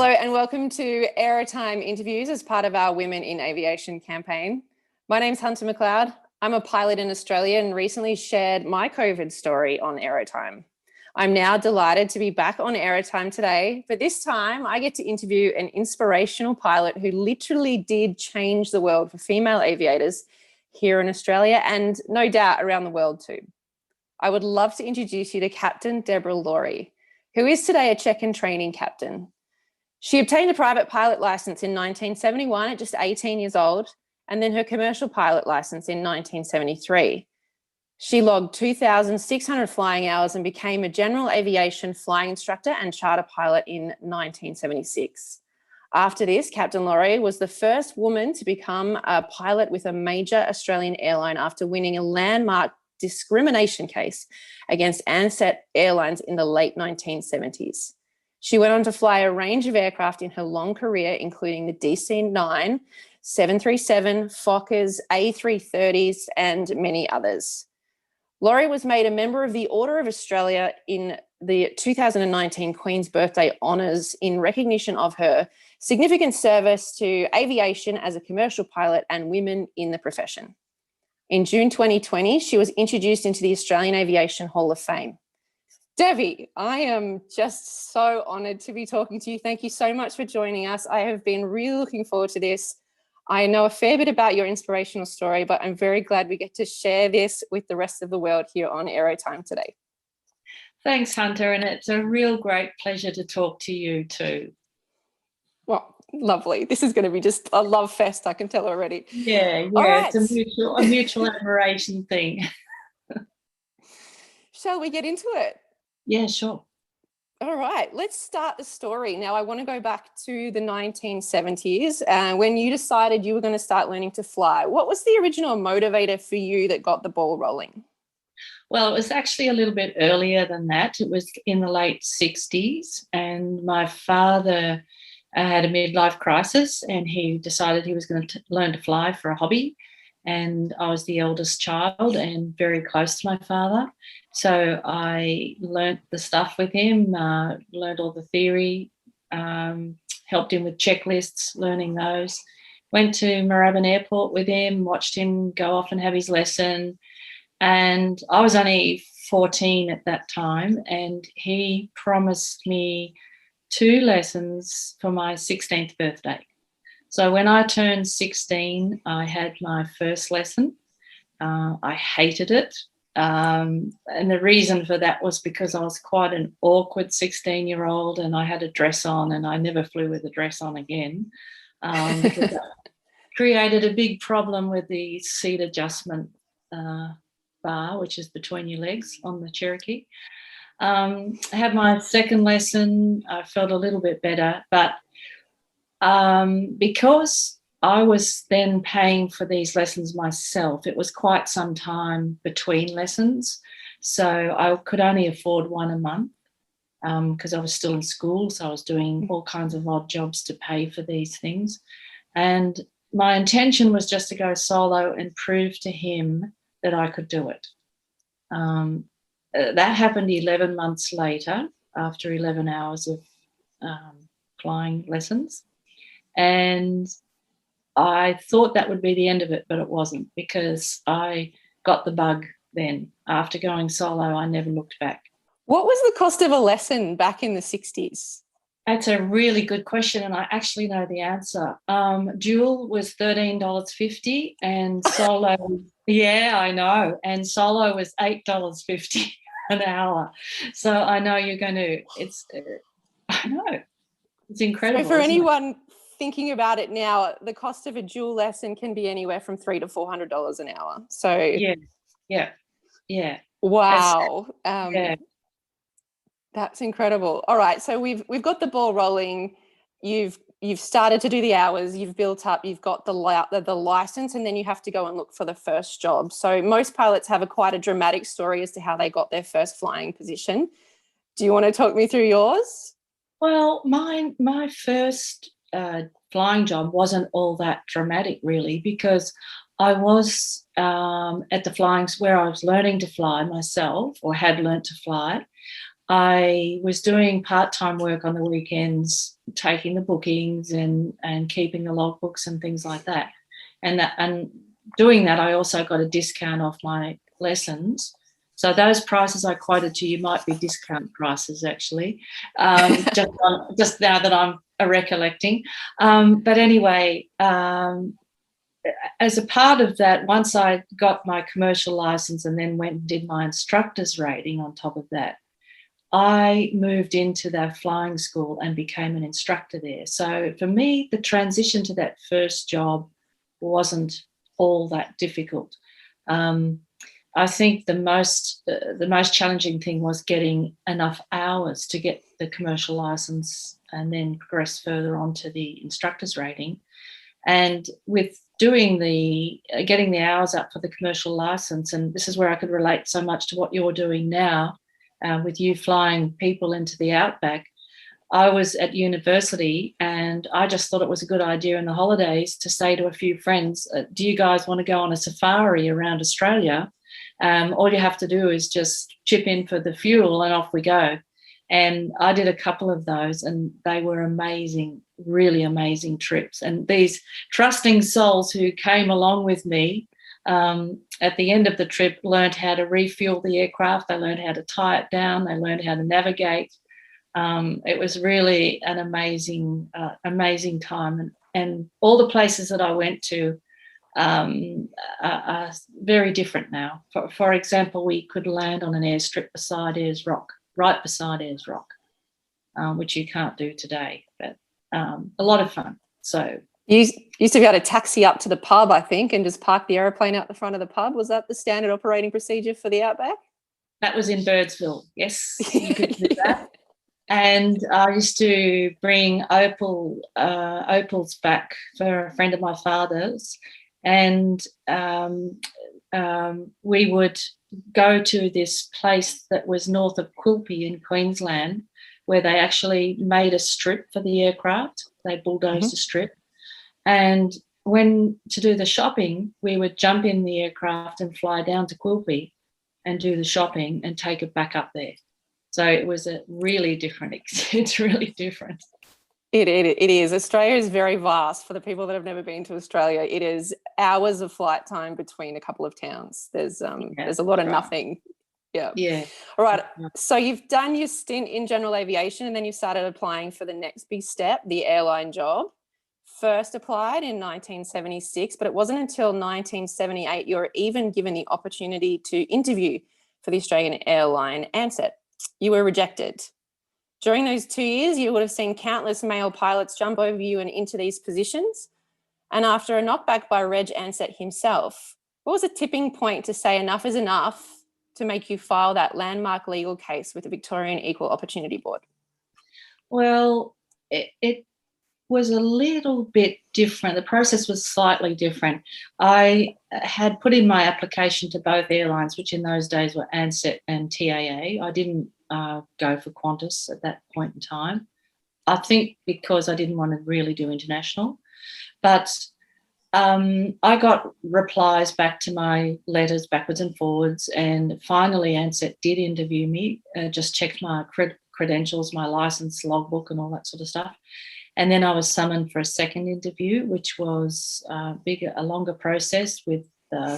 Hello and welcome to AeroTime interviews as part of our Women in Aviation campaign. My name's Hunter McLeod. I'm a pilot in Australia and recently shared my COVID story on AeroTime. I'm now delighted to be back on AeroTime today, but this time I get to interview an inspirational pilot who literally did change the world for female aviators here in Australia and no doubt around the world too. I would love to introduce you to Captain Deborah Lawrie, who is today a check and training captain. She obtained a private pilot license in 1971 at just 18 years old, and then her commercial pilot license in 1973. She logged 2,600 flying hours and became a general aviation flying instructor and charter pilot in 1976. After this, Captain Lawrie was the first woman to become a pilot with a major Australian airline after winning a landmark discrimination case against Ansett Airlines in the late 1970s. She went on to fly a range of aircraft in her long career, including the DC-9, 737, Fokkers, A330s, and many others. Lawrie was made a member of the Order of Australia in the 2019 Queen's Birthday Honours in recognition of her significant service to aviation as a commercial pilot and women in the profession. In June 2020, she was introduced into the Australian Aviation Hall of Fame. Debbie, I am just so honoured to be talking to you. Thank you so much for joining us. I have been really looking forward to this. I know a fair bit about your inspirational story, but I'm very glad we get to share this with the rest of the world here on AeroTime today. Thanks, Hunter, and it's a real great pleasure to talk to you too. Well, lovely. This is going to be just a love fest, I can tell already. Yeah, right. It's a mutual admiration thing. Shall we get into it? Yeah, sure. All right, let's start the story. Now, I want to go back to the 1970s when you decided you were going to start learning to fly. What was the original motivator for you that got the ball rolling? Well, it was actually a little bit earlier than that. It was in the late 60s, and my father had a midlife crisis, and he decided he was going to learn to fly for a hobby. And I was the eldest child and very close to my father. So I learnt the stuff with him, learned all the theory, helped him with checklists, learning those. Went to Moorabbin Airport with him, watched him go off and have his lesson. And I was only 14 at that time, and he promised me 2 lessons for my 16th birthday. So when I turned 16, I had my first lesson. I hated it. And the reason for that was because I was quite an awkward 16-year-old and I had a dress on, and I never flew with a dress on again. Because that created a big problem with the seat adjustment bar, which is between your legs on the Cherokee. I had my second lesson. I felt a little bit better, but because I was then paying for these lessons myself, it was quite some time between lessons. So I could only afford one a month because I was still in school. So I was doing all kinds of odd jobs to pay for these things. And my intention was just to go solo and prove to him that I could do it. That happened 11 months later, after 11 hours of flying lessons. And I thought that would be the end of it, but it wasn't, because I got the bug then. After going solo, I never looked back. What was the cost of a lesson back in the 60s? That's a really good question, and I actually know the answer. Dual was $13.50 and solo, yeah, I know, and solo was $8.50 an hour. So I know you're going to, I know, it's incredible. So for anyone thinking about it now, the cost of a dual lesson can be anywhere from $300 to $400 an hour. So yeah. Wow. Yeah. That's incredible. All right, so we've got the ball rolling. You've started to do the hours. You've built up. You've got the license, and then you have to go and look for the first job. So most pilots have quite a dramatic story as to how they got their first flying position. Do you want to talk me through yours? Well, my first flying job wasn't all that dramatic, really, because I was at the flying where I was learning to fly myself, or had learnt to fly. I was doing part-time work on the weekends, taking the bookings and keeping the logbooks and things like that. And doing that, I also got a discount off my lessons. So those prices I quoted to you might be discount prices, actually, just now that I'm recollecting. But anyway, as a part of that, once I got my commercial license and then went and did my instructor's rating on top of that, I moved into that flying school and became an instructor there. So for me, the transition to that first job wasn't all that difficult. I think the most challenging thing was getting enough hours to get the commercial license and then progress further on to the instructor's rating. And with getting the hours up for the commercial license, and this is where I could relate so much to what you're doing now, with you flying people into the outback. I was at university and I just thought it was a good idea in the holidays to say to a few friends, do you guys want to go on a safari around Australia? All you have to do is just chip in for the fuel and off we go. And I did a couple of those and they were amazing, really amazing trips. And these trusting souls who came along with me at the end of the trip learned how to refuel the aircraft. They learned how to tie it down. They learned how to navigate. It was really an amazing time. And all the places that I went to are very different now. For example, we could land on an airstrip right beside Ayers Rock, which you can't do today, but a lot of fun. So you used to be able to taxi up to the pub, I think, and just park the aeroplane out the front of the pub. Was that the standard operating procedure for the Outback? That was in Birdsville, yes. You could do that. And I used to bring opals back for a friend of my father's, and we would go to this place that was north of Quilpie in Queensland, where they actually made a strip for the aircraft. They bulldozed a strip. And when to do the shopping, we would jump in the aircraft and fly down to Quilpie and do the shopping and take it back up there. So it was a really different, it's really different. It is. Australia is very vast. For the people that have never been to Australia, it is hours of flight time between a couple of towns. There's a lot of nothing. Yeah. All right. So you've done your stint in general aviation and then you started applying for the next big step, the airline job. First applied in 1976, but it wasn't until 1978 you were even given the opportunity to interview for the Australian airline Ansett. You were rejected. During those 2 years, you would have seen countless male pilots jump over you and into these positions. And after a knockback by Reg Ansett himself, what was the tipping point to say enough is enough to make you file that landmark legal case with the Victorian Equal Opportunity Board? Well, it was a little bit different. The process was slightly different. I had put in my application to both airlines, which in those days were Ansett and TAA. I didn't go for Qantas at that point in time. I think because I didn't want to really do international. But I got replies back to my letters backwards and forwards, and finally Ansett did interview me, just checked my credentials, my license, logbook and all that sort of stuff. And then I was summoned for a second interview, which was a longer process with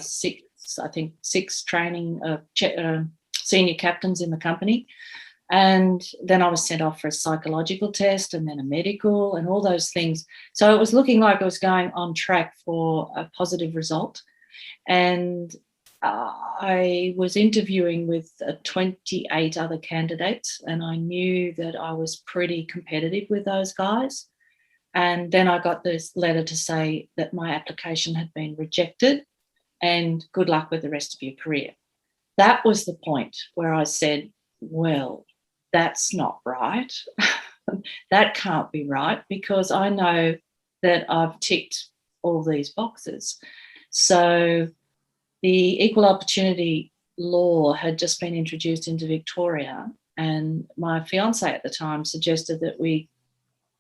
six training senior captains in the company. And then I was sent off for a psychological test and then a medical and all those things. So it was looking like I was going on track for a positive result. And I was interviewing with 28 other candidates, and I knew that I was pretty competitive with those guys. And then I got this letter to say that my application had been rejected and good luck with the rest of your career. That was the point where I said, well, that's not right. That can't be right, because I know that I've ticked all these boxes. So the equal opportunity law had just been introduced into Victoria, and my fiance at the time suggested that we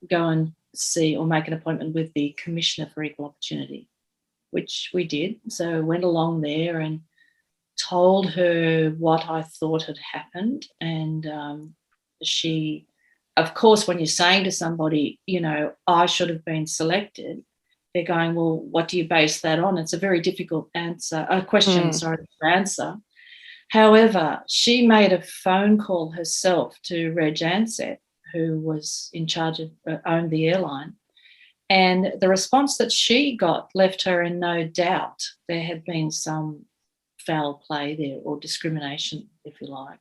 go and see or make an appointment with the Commissioner for Equal Opportunity, which we did. So went along there, and told her what I thought had happened. And she, of course, when you're saying to somebody, you know, I should have been selected, they're going, well, what do you base that on? It's a very difficult question, sorry, to answer. However, she made a phone call herself to Reg Ansett, who was in charge of, owned the airline. And the response that she got left her in no doubt there had been some foul play there, or discrimination, if you like.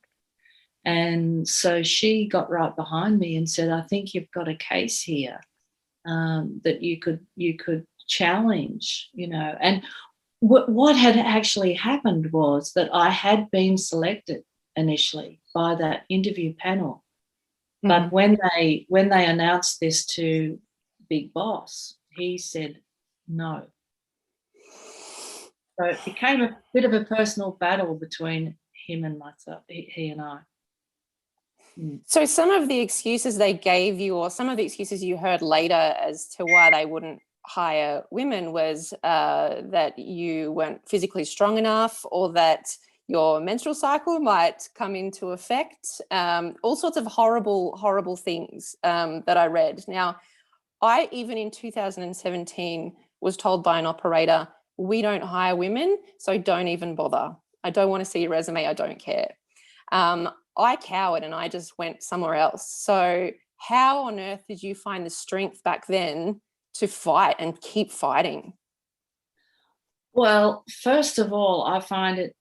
And so she got right behind me and said, I think you've got a case here that you could challenge, you know. And what had actually happened was that I had been selected initially by that interview panel. But when they announced this to Big Boss, he said no. So it became a bit of a personal battle between him and myself, he and I. So some of the excuses they gave you, or some of the excuses you heard later as to why they wouldn't hire women, was that you weren't physically strong enough, or that your menstrual cycle might come into effect, all sorts of horrible things that I read. Now, I, even in 2017, was told by an operator, we don't hire women, so don't even bother. I don't want to see your resume, I don't care. I cowered and I just went somewhere else. So how on earth did you find the strength back then to fight and keep fighting? Well, first of all, I find it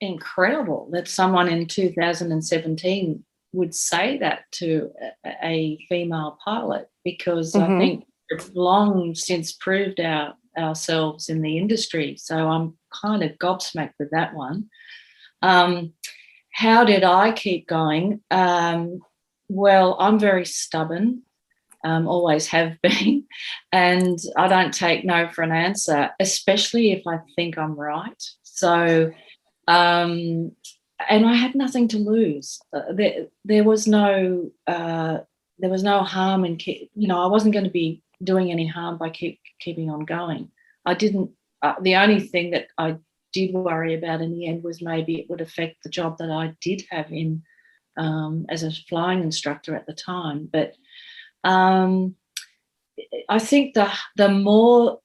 incredible that someone in 2017 would say that to a female pilot, because I think we've long since proved ourselves in the industry. So I'm kind of gobsmacked with that one. How did I keep going? Well, I'm very stubborn, always have been, and I don't take no for an answer, especially if I think I'm right. So, and I had nothing to lose. There was no harm in, you know, I wasn't going to be doing any harm by keeping on going. I didn't. The only thing that I did worry about in the end was maybe it would affect the job that I did have in as a flying instructor at the time. But I think the more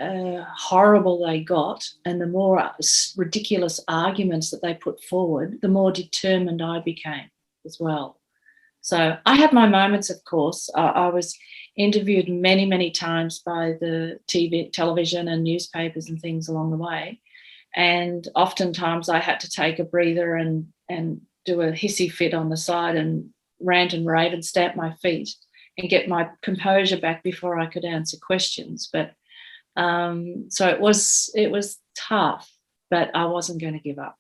horrible they got, and the more ridiculous arguments that they put forward, the more determined I became as well. So I had my moments, of course. I was interviewed many times by the television and newspapers and things along the way. And oftentimes I had to take a breather and do a hissy fit on the side and rant and rave and stamp my feet and get my composure back before I could answer questions. But so it was tough, but I wasn't going to give up.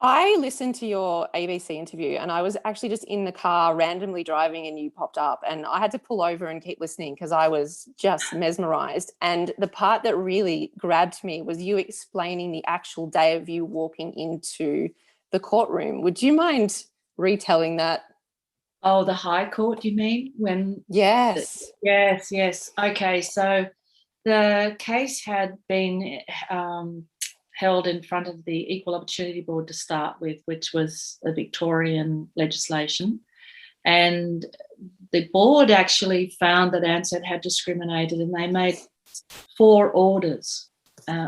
I listened to your ABC interview, and I was actually just in the car randomly driving and you popped up, and I had to pull over and keep listening because I was just mesmerized. And the part that really grabbed me was you explaining the actual day of you walking into the courtroom. Would you mind retelling that? Oh, the High Court, you mean? Yes. Yes. Okay, so the case had been held in front of the Equal Opportunity Board to start with, which was a Victorian legislation. And the board actually found that Ansett had discriminated, and they made 4 orders,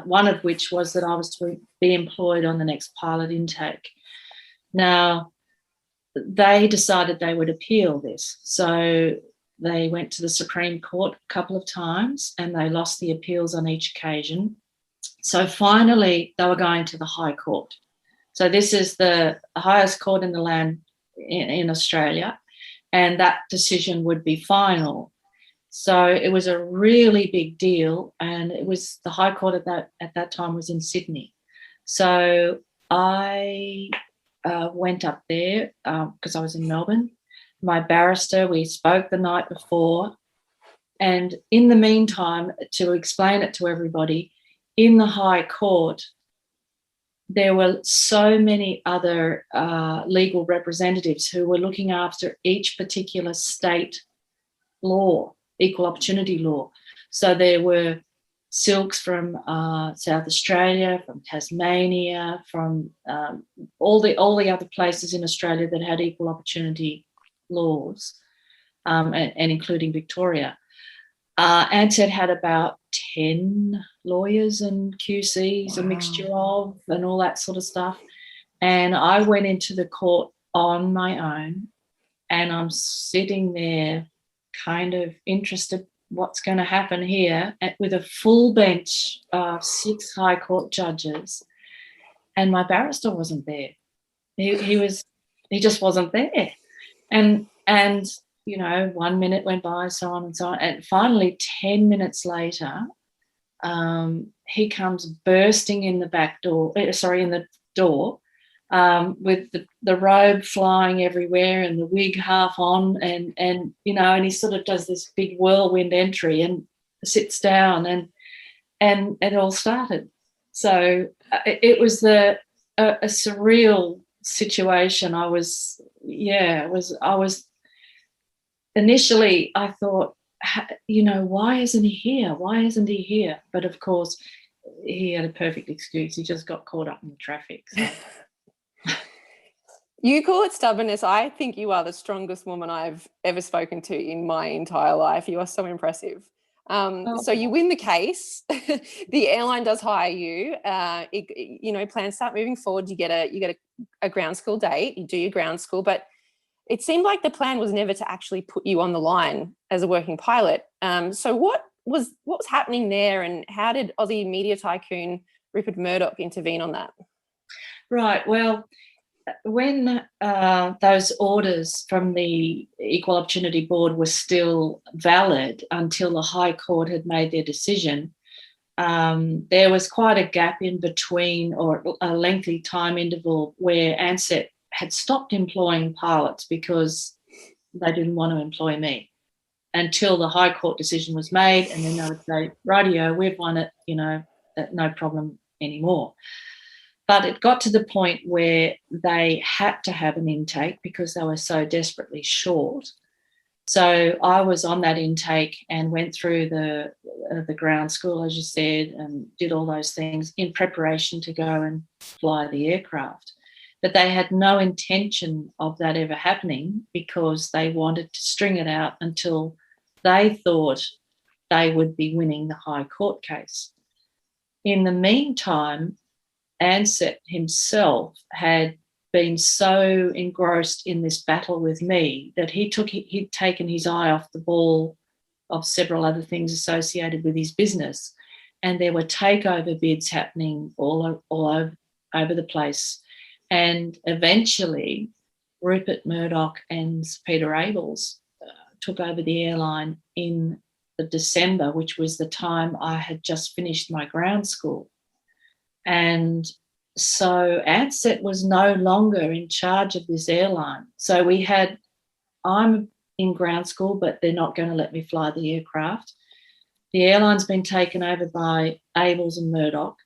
one of which was that I was to be employed on the next pilot intake. Now, they decided they would appeal this. So they went to the Supreme Court a couple of times and they lost the appeals on each occasion. So finally, they were going to the High Court. So this is the highest court in the land in Australia, and that decision would be final. So it was a really big deal, and it was the High Court at that time was in Sydney. So I went up there because I was in Melbourne. My barrister, we spoke the night before, and in the meantime, to explain it to everybody, in the High Court, there were so many other legal representatives who were looking after each particular state law, equal opportunity law. So there were silks from South Australia, from Tasmania, from all the other places in Australia that had equal opportunity laws, and including Victoria. ANZSET had about 10 lawyers and QCs, a mixture of, and all that sort of stuff. And I went into the court on my own, and I'm sitting there kind of interested what's going to happen here, with a full bench of 6 High Court judges, and my barrister wasn't there. He just wasn't there. And 1 minute went by, so on and so on. And finally, 10 minutes later, he comes bursting in the in the door, with the robe flying everywhere and the wig half on, and he sort of does this big whirlwind entry and sits down, and it all started. So it was a surreal situation. I was initially, I thought, why isn't he here? Why isn't he here? But of course, he had a perfect excuse. He just got caught up in the traffic. So. You call it stubbornness. I think you are the strongest woman I've ever spoken to in my entire life. You are so impressive. So you win the case. The airline does hire you. Plans start moving forward. You get a ground school date. You do your ground school, but it seemed like the plan was never to actually put you on the line as a working pilot. So what was happening there, and how did Aussie media tycoon Rupert Murdoch intervene on that? Right. Well, when those orders from the Equal Opportunity Board were still valid until the High Court had made their decision, there was quite a gap in between, or a lengthy time interval, where ANZSET had stopped employing pilots because they didn't want to employ me, until the High Court decision was made, and then they would say, rightio, we've won it, no problem anymore. But it got to the point where they had to have an intake because they were so desperately short. So I was on that intake and went through the ground school, as you said, and did all those things in preparation to go and fly the aircraft. But they had no intention of that ever happening, because they wanted to string it out until they thought they would be winning the High Court case. In the meantime, ANZSET himself had been so engrossed in this battle with me that he'd taken his eye off the ball of several other things associated with his business, and there were takeover bids happening all over the place. And eventually, Rupert Murdoch and Peter Abels took over the airline in the December, which was the time I had just finished my ground school. And so ANZSET was no longer in charge of this airline. So I'm in ground school, but they're not going to let me fly the aircraft. The airline's been taken over by Abels and Murdoch,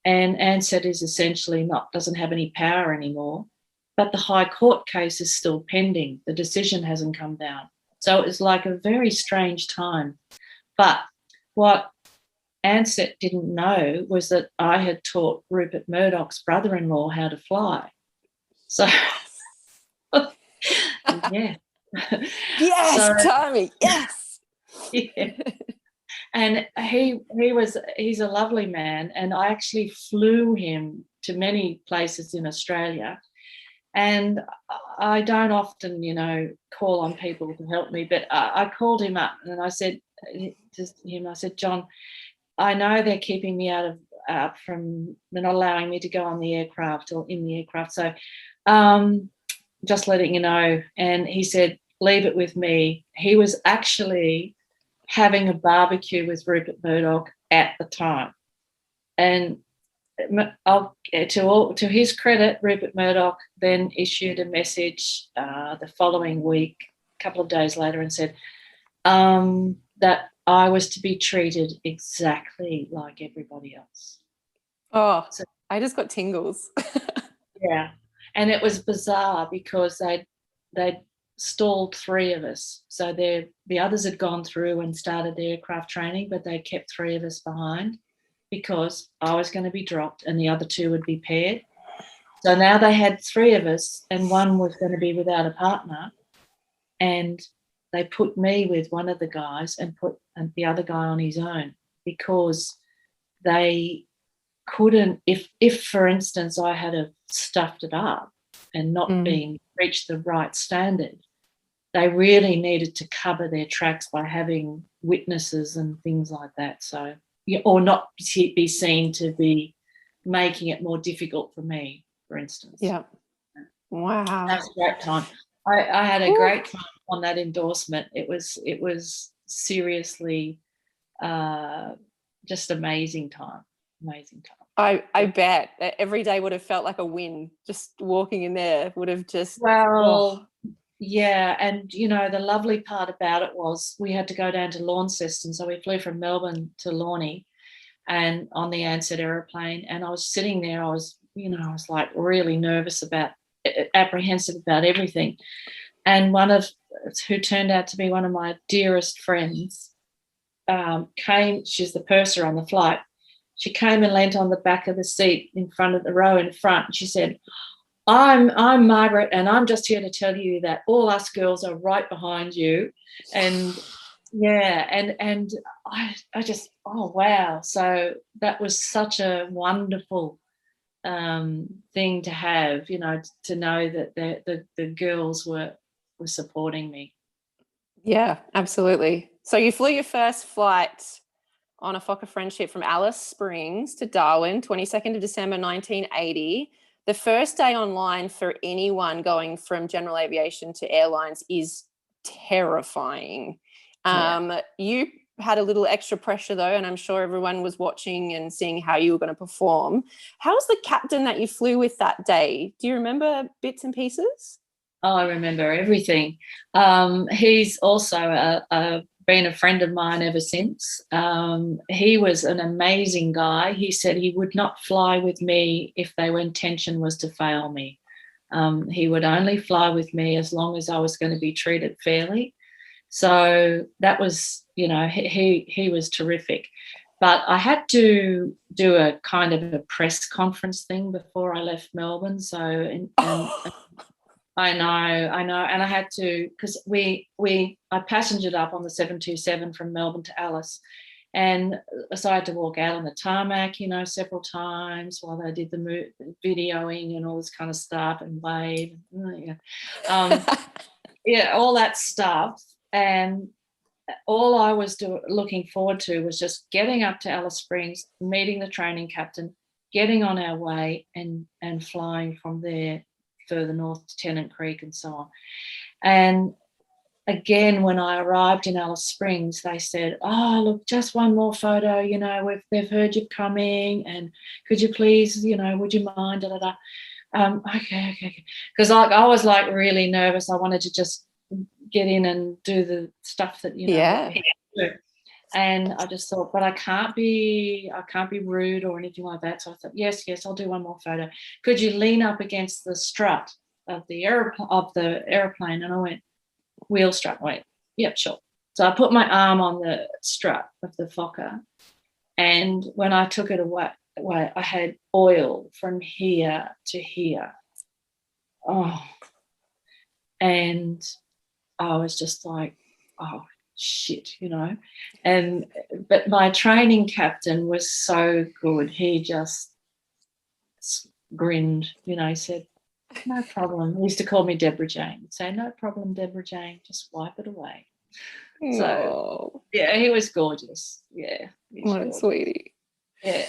and ANZSET is essentially doesn't have any power anymore. But the High Court case is still pending. The decision hasn't come down. So it was like a very strange time. But what ANZSET didn't know was that I had taught Rupert Murdoch's brother-in-law how to fly. So, yeah. Yes, Tommy, yes. Yeah. And he's a lovely man, and I actually flew him to many places in Australia. And I don't often, call on people to help me, but I called him up and I said to him, John, I know they're keeping me out from, they're not allowing me to go on the aircraft or in the aircraft. So just letting you know. And he said, leave it with me. He was actually having a barbecue with Rupert Murdoch at the time. And to his credit, Rupert Murdoch then issued a message the following week, a couple of days later, and said that I was to be treated exactly like everybody else. Oh, so, I just got tingles. Yeah. And it was bizarre because they'd stalled 3 of us. So the others had gone through and started their aircraft training, but they kept 3 of us behind because I was going to be dropped and the other 2 would be paired. So now they had 3 of us and 1 was going to be without a partner. And they put me with one of the guys and put the other guy on his own because they couldn't, if for instance, I had have stuffed it up and not reached the right standard, they really needed to cover their tracks by having witnesses and things like that. So, or not be seen to be making it more difficult for me, for instance. Yeah. Wow. That was a great time. I had a great time on that endorsement. It was seriously just amazing time. Amazing time. I bet that every day would have felt like a win. Just walking in there would have just yeah. And the lovely part about it was we had to go down to Launceston, so we flew from Melbourne to Lawrie and on the Ansett aeroplane, and I was sitting there, I was like really nervous apprehensive about everything, and who turned out to be one of my dearest friends came. She's the purser on the flight. She came and leant on the back of the seat in front of the row in front. She said, I'm Margaret, and I'm just here to tell you that all us girls are right behind you. And and I just, oh wow. So that was such a wonderful thing to have, to know that the girls were supporting me. Yeah, absolutely. So you flew your first flight on a Fokker Friendship from Alice Springs to Darwin, 22nd of December 1980. The first day online for anyone going from general aviation to airlines is terrifying. You had a little extra pressure though, and I'm sure everyone was watching and seeing how you were going to perform. How was the captain that you flew with that day? Do you remember bits and pieces? Oh, I remember everything. He's also been a friend of mine ever since. He was an amazing guy. He said he would not fly with me if their intention was to fail me. He would only fly with me as long as I was going to be treated fairly. So that was, he was terrific. But I had to do a kind of a press conference thing before I left Melbourne. So, I know. And I had to, because I passengered up on the 727 from Melbourne to Alice. And so I had to walk out on the tarmac, several times while they did the videoing and all this kind of stuff and wave. All that stuff. And all I was looking forward to was just getting up to Alice Springs, meeting the training captain, getting on our way and flying from there further north to Tennant Creek and so on. And again, when I arrived in Alice Springs, they said, oh, look, just one more photo, they've heard you're coming and could you please, would you mind, okay. Because I was like really nervous. I wanted to just get in and do the stuff that, do. And I just thought, but I can't be rude or anything like that. So I thought, yes, I'll do one more photo. Could you lean up against the strut of the aeroplane? And I went, wheel strut. Wait, yep, sure. So I put my arm on the strut of the Fokker, and when I took it away, I had oil from here to here. Oh, and I was just like, oh shit, but my training captain was so good. He just grinned, he said, no problem. He used to call me Deborah Jane. He'd say, no problem, Deborah Jane, just wipe it away. Aww. So yeah, he was gorgeous. Yeah. What a sweetie. Yeah.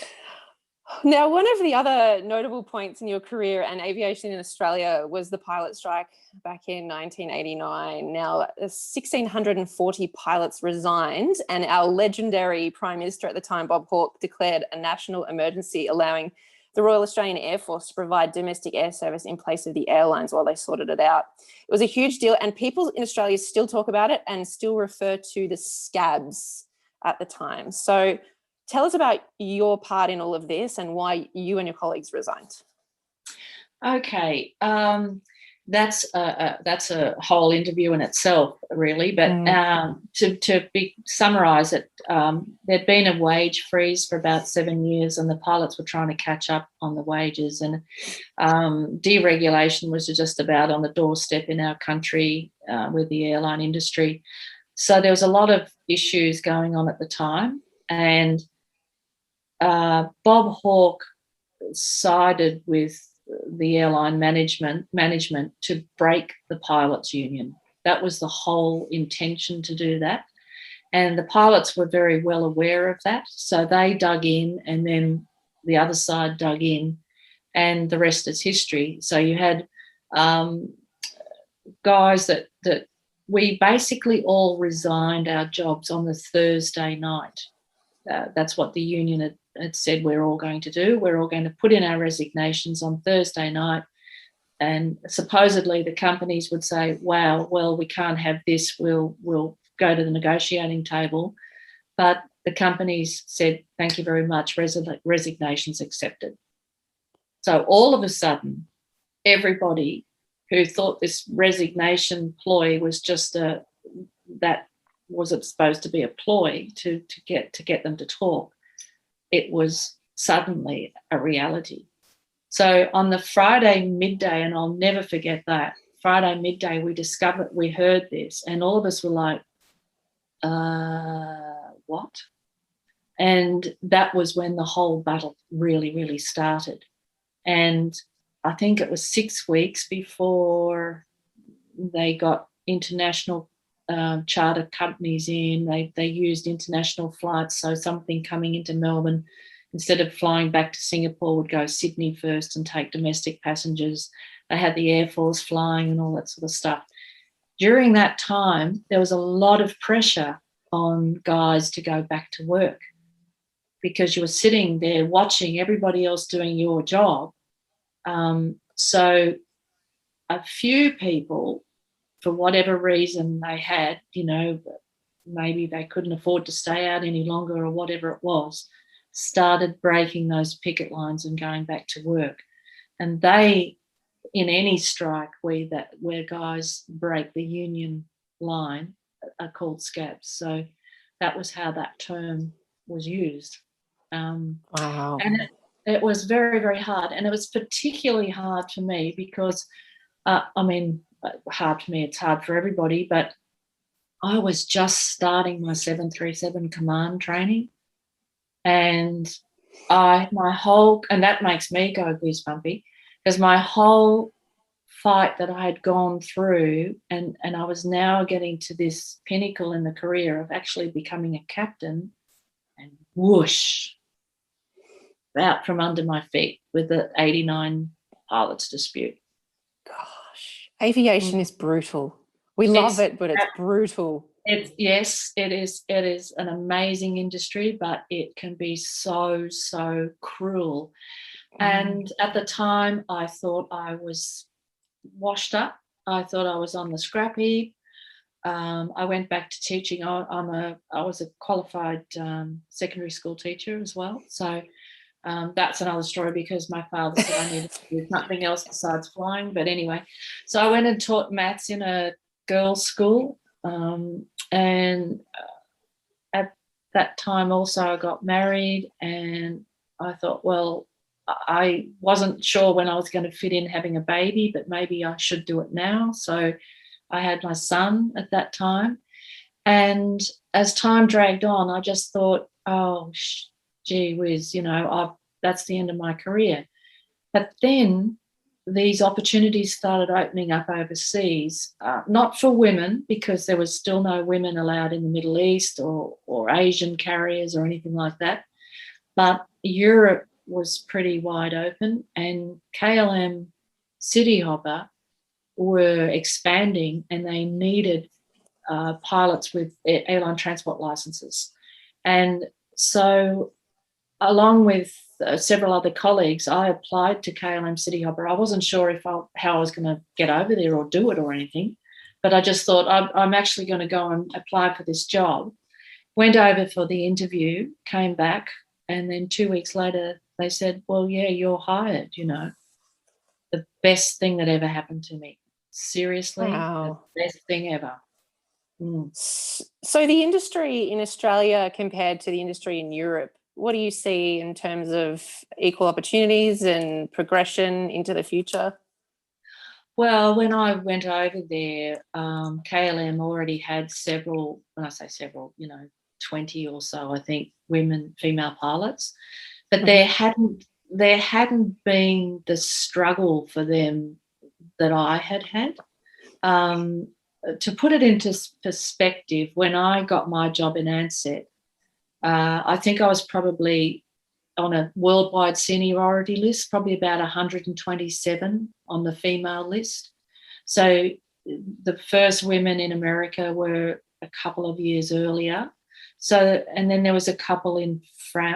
Now, one of the other notable points in your career and aviation in Australia was the pilot strike back in 1989. Now, 1,640 pilots resigned, and our legendary Prime Minister at the time, Bob Hawke, declared a national emergency, allowing the Royal Australian Air Force to provide domestic air service in place of the airlines while they sorted it out. It was a huge deal, and people in Australia still talk about it and still refer to the scabs at the time. So tell us about your part in all of this and why you and your colleagues resigned. Okay. that's a whole interview in itself, really. But to summarise it, there'd been a wage freeze for about 7 years, and the pilots were trying to catch up on the wages. And deregulation was just about on the doorstep in our country with the airline industry. So there was a lot of issues going on at the time, and Bob Hawke sided with the airline management to break the pilots' union. That was the whole intention, to do that. And the pilots were very well aware of that. So they dug in, and then the other side dug in, and the rest is history. So you had guys that we basically all resigned our jobs on the Thursday night. That's what the union had said we're all going to do. We're all going to put in our resignations on Thursday night. And supposedly the companies would say, wow, well, we can't have this. We'll go to the negotiating table. But the companies said, thank you very much, resignations accepted. So all of a sudden, everybody who thought this resignation ploy was just that wasn't supposed to be a ploy to get them to talk, it was suddenly a reality. So on the Friday midday, and I'll never forget that, Friday midday, we heard this, and all of us were like, what? And that was when the whole battle really, really started. And I think it was 6 weeks before they got international charter companies in. They used international flights, so something coming into Melbourne, instead of flying back to Singapore, would go Sydney first and take domestic passengers. They had the Air Force flying and all that sort of stuff. During that time, there was a lot of pressure on guys to go back to work, because you were sitting there watching everybody else doing your job. So a few people, for whatever reason they had, maybe they couldn't afford to stay out any longer or whatever it was, started breaking those picket lines and going back to work. And they, in any strike where guys break the union line, are called scabs. So that was how that term was used. Wow. And it was very, very hard. And it was particularly hard for me because, hard for me, it's hard for everybody, but I was just starting my 737 command training. And and that makes me go goosebumpy, because my whole fight that I had gone through, and I was now getting to this pinnacle in the career of actually becoming a captain, and whoosh, out from under my feet with the 89 pilots dispute. Gosh, aviation is brutal. We love it, but it's brutal. Yes, it is. It is an amazing industry, but it can be so, so cruel. And at the time, I thought I was washed up. I thought I was on the scrap heap. I went back to teaching. I was a qualified secondary school teacher as well. So that's another story, because my father said I needed to do something else besides flying. But anyway, so I went and taught maths in a girls' school. And at that time also I got married, and I thought, well, I wasn't sure when I was going to fit in having a baby, but maybe I should do it now. So I had my son at that time. And as time dragged on, I just thought, oh, gee whiz, that's the end of my career. But then these opportunities started opening up overseas, not for women, because there was still no women allowed in the Middle East or Asian carriers or anything like that. But Europe was pretty wide open, and KLM Cityhopper were expanding, and they needed pilots with airline transport licenses. And so along with several other colleagues, I applied to KLM Cityhopper. I wasn't sure how I was going to get over there or do it or anything, but I just thought I'm actually going to go and apply for this job. Went over for the interview, came back, and then 2 weeks later they said, well, yeah, you're hired, The best thing that ever happened to me. Seriously, Wow. the best thing ever. So the industry in Australia compared to the industry in Europe, what do you see in terms of equal opportunities and progression into the future? Well, when I went over there, KLM already had several, when I say several, 20 or so, I think, female pilots. But there hadn't been the struggle for them that I had had. To put it into perspective, when I got my job in Ansett, I think I was probably on a worldwide seniority list, probably about 127 on the female list. So the first women in America were a couple of years earlier. So, and then there was a couple in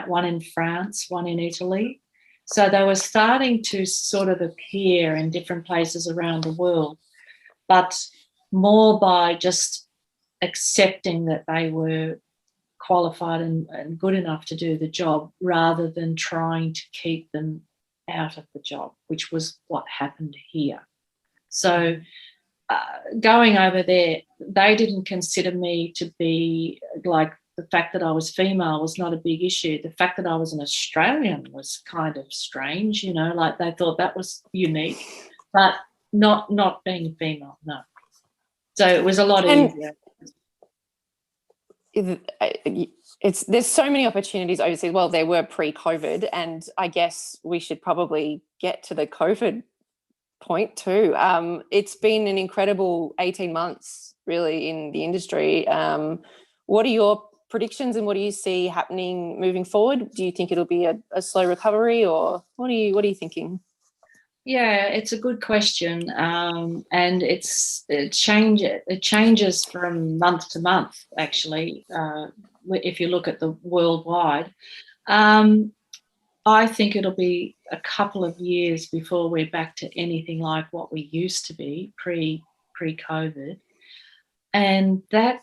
one in France, one in Italy. So they were starting to sort of appear in different places around the world, but more by just accepting that they were qualified and good enough to do the job rather than trying to keep them out of the job, which was what happened here. So going over there, they didn't consider me to be like, the fact that I was female was not a big issue. The fact that I was an Australian was kind of strange, like they thought that was unique, but not being female, no. So it was a lot easier. There's so many opportunities overseas. Well, there were pre-COVID, and I guess we should probably get to the COVID point too. It's been an incredible 18 months really in the industry. What are your predictions and what do you see happening moving forward? Do you think it'll be a slow recovery, or what are you thinking? Yeah, it's a good question, and it changes from month to month. Actually, if you look at the worldwide, I think it'll be a couple of years before we're back to anything like what we used to be pre-COVID, and that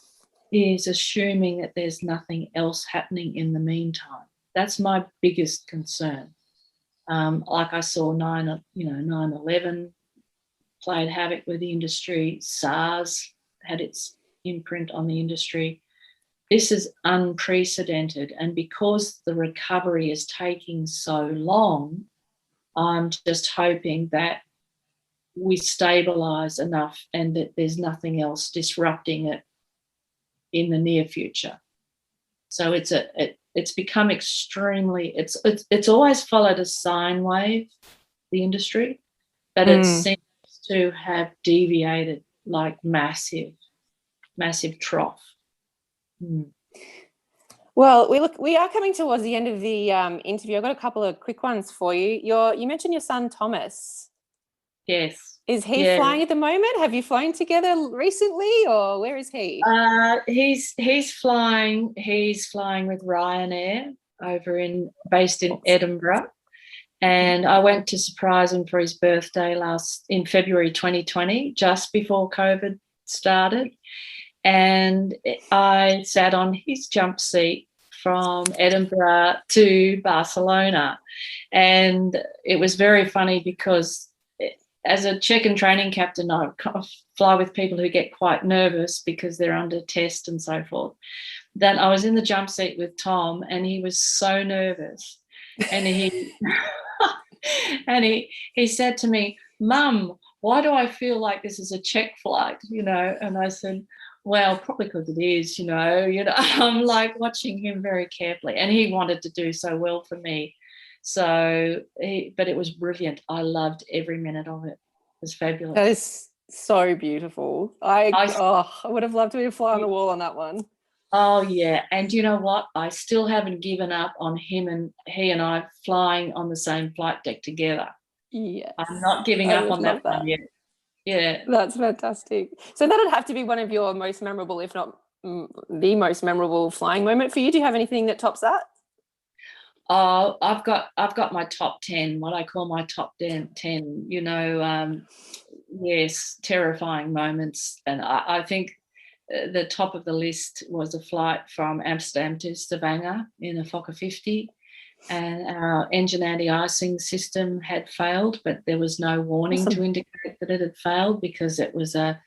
is assuming that there's nothing else happening in the meantime. That's my biggest concern. Like I saw 9/11 played havoc with the industry. SARS had its imprint on the industry. This is unprecedented. And because the recovery is taking so long, I'm just hoping that we stabilise enough and that there's nothing else disrupting it in the near future. So it's become extremely, it's always followed a sine wave, the industry, but it seems to have deviated like massive trough. Well, we are coming towards the end of the interview. I've got a couple of quick ones for you. You mentioned your son Thomas. Yes. Is he flying at the moment? Have you flown together recently, or where is he? He's flying. He's flying with Ryanair based in Edinburgh, and I went to surprise him for his birthday in February 2020, just before COVID started, and I sat on his jump seat from Edinburgh to Barcelona, and it was very funny because as a check and training captain, I fly with people who get quite nervous because they're under test and so forth. Then I was in the jump seat with Tom, and he was so nervous, and he said to me, "Mum, why do I feel like this is a check flight?" And I said, "Well, probably because it is." I'm like watching him very carefully, and he wanted to do so well for me. So, but it was brilliant. I loved every minute of it. It was fabulous. That is so beautiful. I would have loved to be a fly on the wall on that one. Oh, yeah. And you know what? I still haven't given up on him, and he and I flying on the same flight deck together. Yes. I'm not giving up on that one yet. Yeah. That's fantastic. So that'd have to be one of your most memorable, if not the most memorable flying moment for you. Do you have anything that tops that? Oh, I've got my top 10, what I call my top 10, yes, terrifying moments. And I think the top of the list was a flight from Amsterdam to Stavanger in a Fokker 50. and our engine anti-icing system had failed, but there was no warning to indicate that it had failed because it was a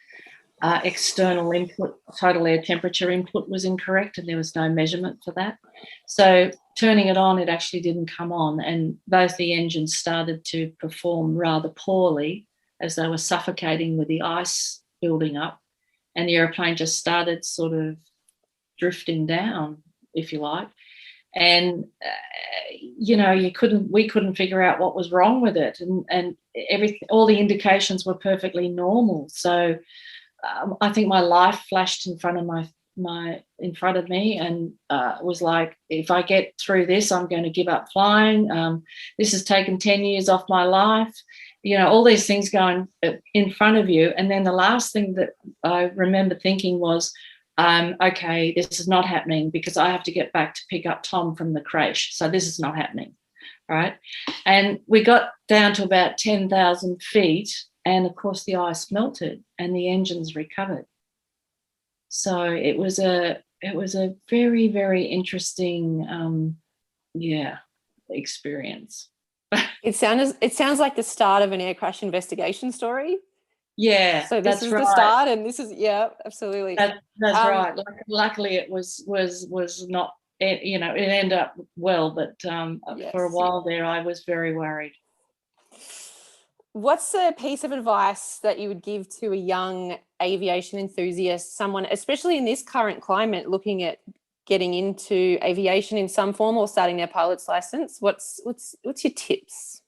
external input, total air temperature input was incorrect, and there was no measurement for that. So turning it on, it actually didn't come on, and both the engines started to perform rather poorly as they were suffocating with the ice building up, and the airplane just started sort of drifting down, if you like. And we couldn't figure out what was wrong with it, and all the indications were perfectly normal. So I think my life flashed in front of me, and was like, if I get through this, I'm going to give up flying. This has taken 10 years off my life. All these things going in front of you. And then the last thing that I remember thinking was, okay, this is not happening because I have to get back to pick up Tom from the creche. So this is not happening, right? And we got down to about 10,000 feet, and of course the ice melted and the engines recovered. So it was a very, very interesting, experience. It sounds like the start of an air crash investigation story. Yeah, so this is right. The start, and this is absolutely. That's right. Luckily, it was not. It ended up well, but yes, for a while there, I was very worried. What's a piece of advice that you would give to a young aviation enthusiast, someone, especially in this current climate, looking at getting into aviation in some form or starting their pilot's license? What's your tips?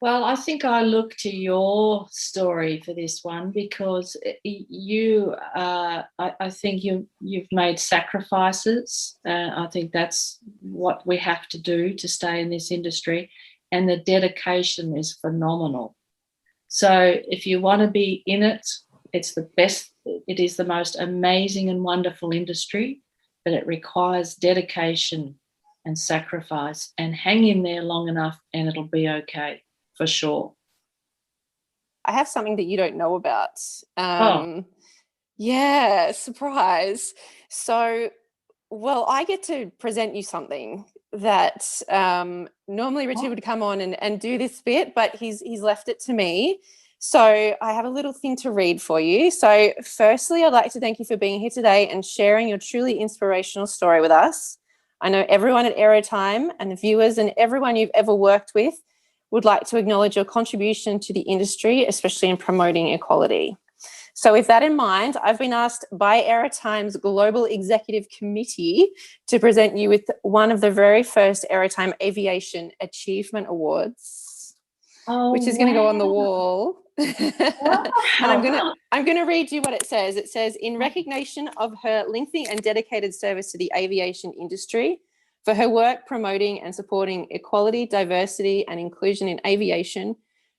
Well, I think I look to your story for this one because I think you've made sacrifices. I think that's what we have to do to stay in this industry, and the dedication is phenomenal. So if you want to be in it, it's the best. It is the most amazing and wonderful industry, but it requires dedication and sacrifice, and hang in there long enough and it'll be okay. For sure. I have something that you don't know about. Yeah, surprise. So, well, I get to present you something that normally Richard would come on and do this bit, but he's left it to me. So I have a little thing to read for you. So firstly, I'd like to thank you for being here today and sharing your truly inspirational story with us. I know everyone at AeroTime and the viewers and everyone you've ever worked with would like to acknowledge your contribution to the industry, especially in promoting equality. So with that in mind, I've been asked by AeroTime's Global Executive Committee to present you with one of the very first AeroTime Aviation Achievement Awards, which is going to go on the wall. Wow. And I'm going to read you what it says. It says, in recognition of her lengthy and dedicated service to the aviation industry, for her work promoting and supporting equality, diversity, and inclusion in aviation,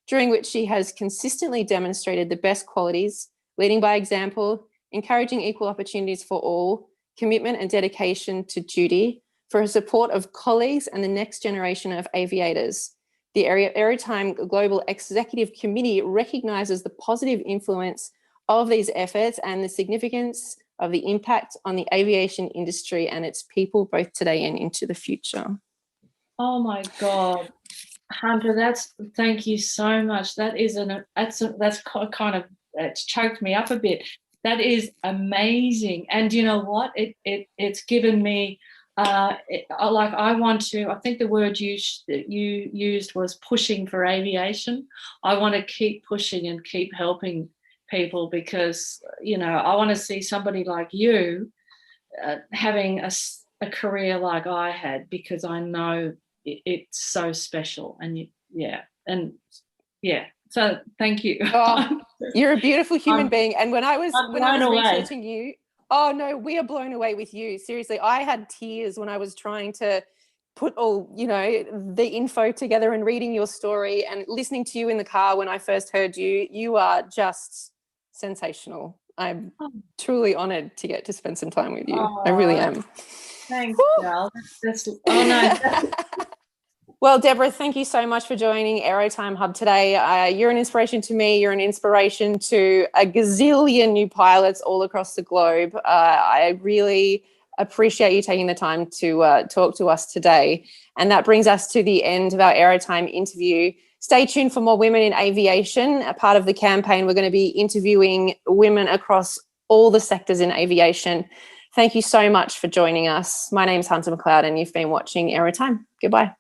during which she has consistently demonstrated the best qualities, leading by example, encouraging equal opportunities for all, commitment and dedication to duty, for her support of colleagues and the next generation of aviators. The AeroTime Global Executive Committee recognises the positive influence of these efforts and the significance of the impact on the aviation industry and its people, both today and into the future. Oh my God, Hunter, thank you so much. That's kind of, it's choked me up a bit. That is amazing. And you know what? It's given me, I think the word you used was pushing for aviation. I want to keep pushing and keep helping people because, I want to see somebody like you having a career like I had, because I know it's so special. And so thank you. Oh, you're a beautiful human being. And when I was researching you, oh no, we are blown away with you. Seriously, I had tears when I was trying to put all, the info together and reading your story and listening to you in the car when I first heard you. You are just sensational. I'm truly honoured to get to spend some time with you. I really am. Thanks, girl. Well, Deborah, thank you so much for joining AeroTime Hub today. You're an inspiration to me. You're an inspiration to a gazillion new pilots all across the globe. I really appreciate you taking the time to talk to us today. And that brings us to the end of our AeroTime interview. Stay tuned for more women in aviation. A part of the campaign, we're going to be interviewing women across all the sectors in aviation. Thank you so much for joining us. My name is Hunter McLeod and you've been watching AeroTime. Goodbye.